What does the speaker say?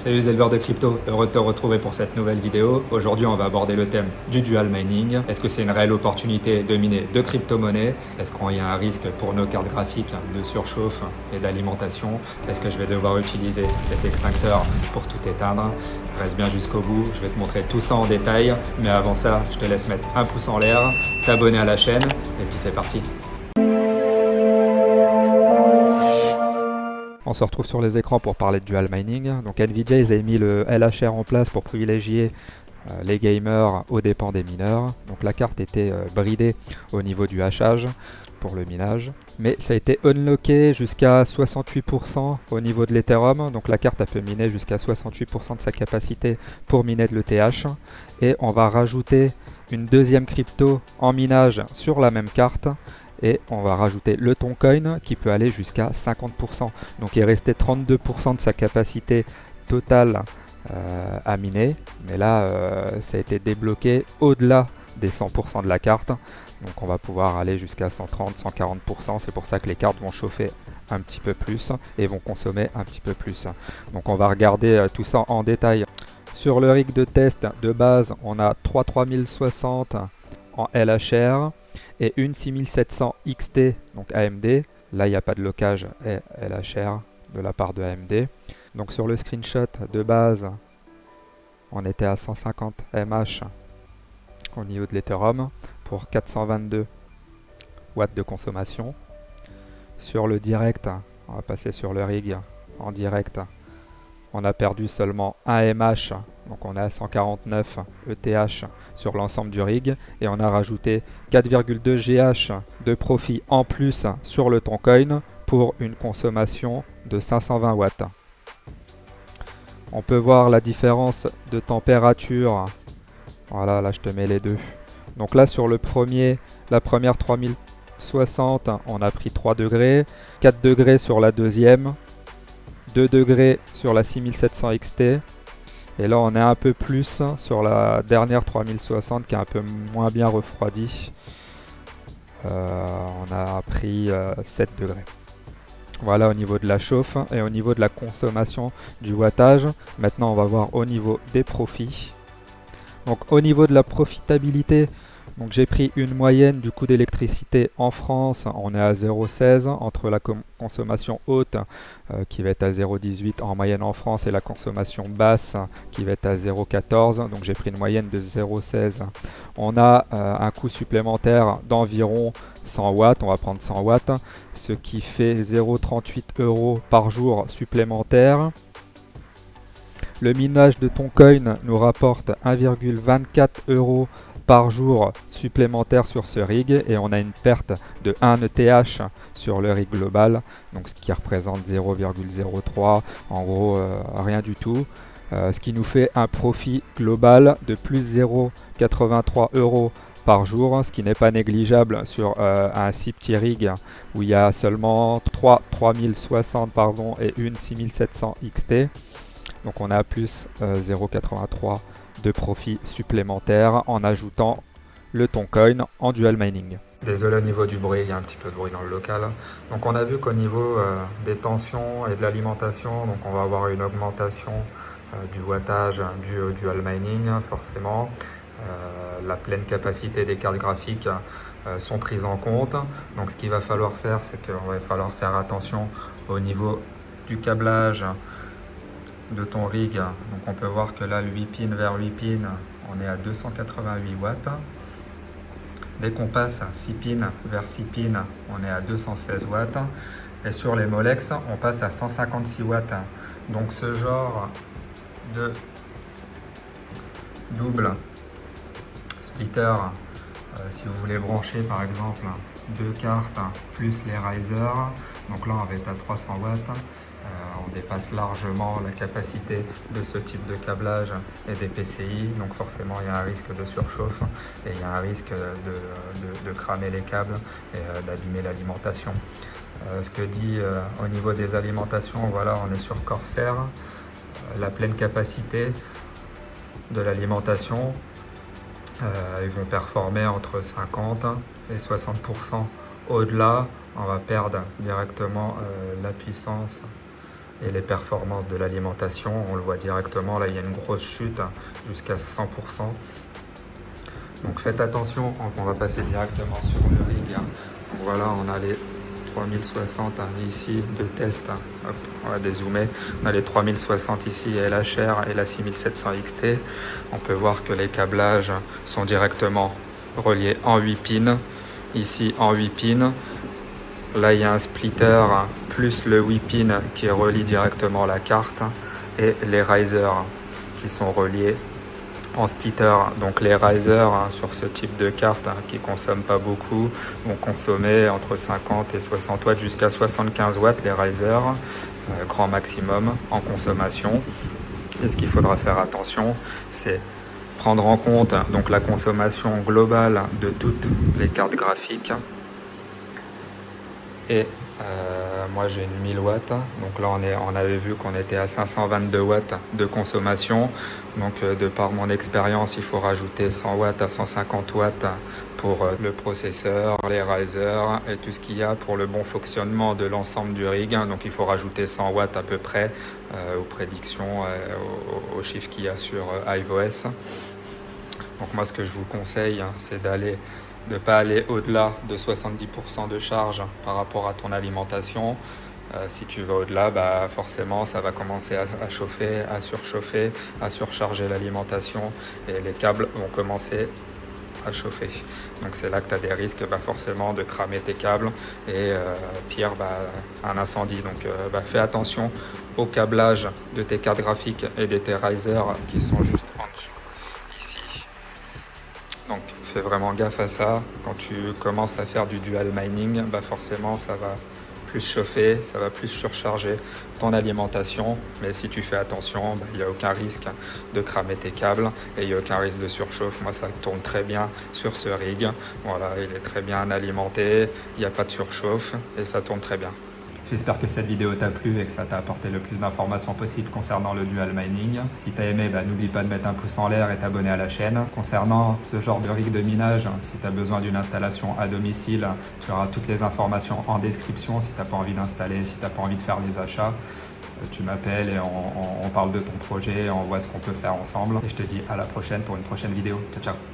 Salut les éleveurs de crypto, heureux de te retrouver pour cette nouvelle vidéo. Aujourd'hui on va aborder le thème du dual mining. Est-ce que c'est une réelle opportunité de miner de crypto-monnaies? Est-ce qu'il y a un risque pour nos cartes graphiques de surchauffe et d'alimentation? Est-ce que je vais devoir utiliser cet extincteur pour tout éteindre? Reste bien jusqu'au bout, je vais te montrer tout ça en détail. Mais avant ça, je te laisse mettre un pouce en l'air, t'abonner à la chaîne et puis c'est parti. On se retrouve sur les écrans pour parler de dual mining. Donc Nvidia, ils avaient mis le LHR en place pour privilégier les gamers aux dépens des mineurs. Donc la carte était bridée au niveau du hachage pour le minage. Mais ça a été unlocké jusqu'à 68% au niveau de l'Ethereum. Donc la carte a peut miner jusqu'à 68% de sa capacité pour miner de l'ETH. Et on va rajouter une deuxième crypto en minage sur la même carte. Et on va rajouter le Toncoin qui peut aller jusqu'à 50%. Donc il est resté 32% de sa capacité totale à miner. Mais là, ça a été débloqué au-delà des 100% de la carte. Donc on va pouvoir aller jusqu'à 130-140%. C'est pour ça que les cartes vont chauffer un petit peu plus et vont consommer un petit peu plus. Donc on va regarder tout ça en détail. Sur le rig de test de base, on a 3 3060 en LHR et une 6700 XT, donc AMD. Là, il n'y a pas de locage et LHR de la part de AMD. Donc sur le screenshot de base, on était à 150 mH au niveau de l'Ethereum pour 422 watts de consommation. Sur le direct, on va passer sur le rig en direct. On a perdu seulement 1 mH, donc on est à 149 ETH sur l'ensemble du rig. Et on a rajouté 4,2 GH de profit en plus sur le Toncoin pour une consommation de 520 watts. On peut voir la différence de température. Voilà, là je te mets les deux. Donc là sur le premier, la première 3060, on a pris 3 degrés, 4 degrés sur la deuxième, 2 degrés sur la 6700 XT. Et là, on est un peu plus sur la dernière 3060 qui est un peu moins bien refroidie. On a pris 7 degrés. Voilà au niveau de la chauffe et au niveau de la consommation du wattage. Maintenant, on va voir au niveau des profits. Donc au niveau de la profitabilité, donc j'ai pris une moyenne du coût d'électricité en France, on est à 0,16 entre la consommation haute qui va être à 0,18 en moyenne en France et la consommation basse qui va être à 0,14, donc j'ai pris une moyenne de 0,16. On a un coût supplémentaire d'environ 100 watts, on va prendre 100 watts, ce qui fait 0,38 € par jour supplémentaire. Le minage de Toncoin nous rapporte 1,24 € par jour supplémentaire sur ce rig et on a une perte de 1 ETH sur le rig global, donc ce qui représente 0,03, en gros rien du tout, ce qui nous fait un profit global de plus 0,83 € par jour, ce qui n'est pas négligeable sur un si petit rig où il y a seulement 3 3060 et une 6700 XT. Donc on a plus 0,83 de profit supplémentaire en ajoutant le Toncoin en dual mining. Désolé au niveau du bruit, il y a un petit peu de bruit dans le local. Donc on a vu qu'au niveau des tensions et de l'alimentation, donc on va avoir une augmentation du wattage dû au dual mining forcément. La pleine capacité des cartes graphiques sont prises en compte. Donc ce qu'il va falloir faire, c'est qu'il va falloir faire attention au niveau du câblage de ton rig. Donc on peut voir que là, le 8 pins vers 8 pins, on est à 288 watts. Dès qu'on passe 6 pins vers 6 pins, on est à 216 watts. Et sur les Molex, on passe à 156 watts. Donc ce genre de double splitter, si vous voulez brancher par exemple deux cartes plus les risers, donc là on va être à 300 watts. On dépasse largement la capacité de ce type de câblage et des PCI, donc forcément il y a un risque de surchauffe et il y a un risque de cramer les câbles et d'abîmer l'alimentation. Ce que dit au niveau des alimentations, voilà, on est sur Corsair, la pleine capacité de l'alimentation, ils vont performer entre 50 et 60%. Au-delà, on va perdre directement la puissance et les performances de l'alimentation. On le voit directement, là il y a une grosse chute jusqu'à 100%. Donc faites attention, on va passer directement sur le rig. Donc voilà, on a les 3060 ici de test. Hop, on va dézoomer. On a les 3060 ici LHR et la 6700 XT. On peut voir que les câblages sont directement reliés en 8 pins. Ici en 8 pins. Là il y a un splitter plus le 8 pins qui relie directement la carte et les risers qui sont reliés en splitter. Donc les risers sur ce type de carte qui ne consomment pas beaucoup vont consommer entre 50 et 60 watts jusqu'à 75 watts les risers, grand maximum en consommation. Et ce qu'il faudra faire attention, c'est prendre en compte donc la consommation globale de toutes les cartes graphiques. Et moi j'ai une 1000 watts, donc là on avait vu qu'on était à 522 watts de consommation. Donc de par mon expérience, il faut rajouter 100 watts à 150 watts pour le processeur, les risers et tout ce qu'il y a pour le bon fonctionnement de l'ensemble du rig. Donc il faut rajouter 100 watts à peu près aux prédictions, aux chiffres qu'il y a sur iOS. Donc moi ce que je vous conseille, c'est de ne pas aller au-delà de 70% de charge par rapport à ton alimentation. Si tu vas au-delà, bah forcément ça va commencer à chauffer, à surchauffer, à surcharger l'alimentation et les câbles vont commencer à chauffer. Donc c'est là que tu as des risques forcément de cramer tes câbles et pire, un incendie. Donc fais attention au câblage de tes cartes graphiques et de tes risers qui sont juste en dessous, ici. Donc fais vraiment gaffe à ça. Quand tu commences à faire du dual mining, forcément ça va plus chauffer, ça va plus surcharger ton alimentation. Mais si tu fais attention, il n'y a aucun risque de cramer tes câbles et il n'y a aucun risque de surchauffe. Moi ça tourne très bien sur ce rig. Voilà, il est très bien alimenté, il n'y a pas de surchauffe et ça tourne très bien. J'espère que cette vidéo t'a plu et que ça t'a apporté le plus d'informations possible concernant le dual mining. Si t'as aimé, n'oublie pas de mettre un pouce en l'air et t'abonner à la chaîne. Concernant ce genre de rig de minage, si tu as besoin d'une installation à domicile, tu auras toutes les informations en description. Si t'as pas envie d'installer, si t'as pas envie de faire les achats, tu m'appelles et on parle de ton projet, on voit ce qu'on peut faire ensemble. Et je te dis à la prochaine pour une prochaine vidéo. Ciao, ciao.